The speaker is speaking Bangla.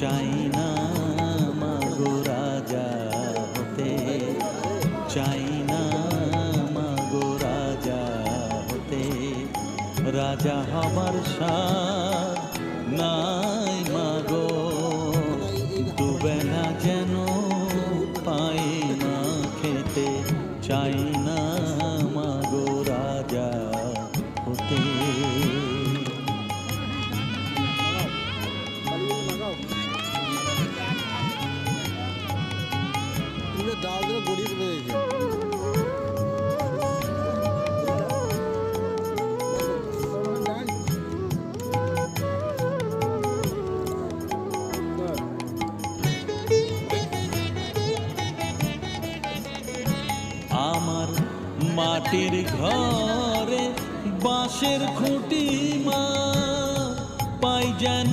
চাই না মাগো রাজা হতে, চাই না মাগো রাজা হতে, রাজা হবার সাধ নাই মাগো, দুবেলা যেন পাই না খেতে, চাই না মাগো রাজা হতে। আমার মাটির ঘরে বাঁশের খুঁটি মা, পাই যেন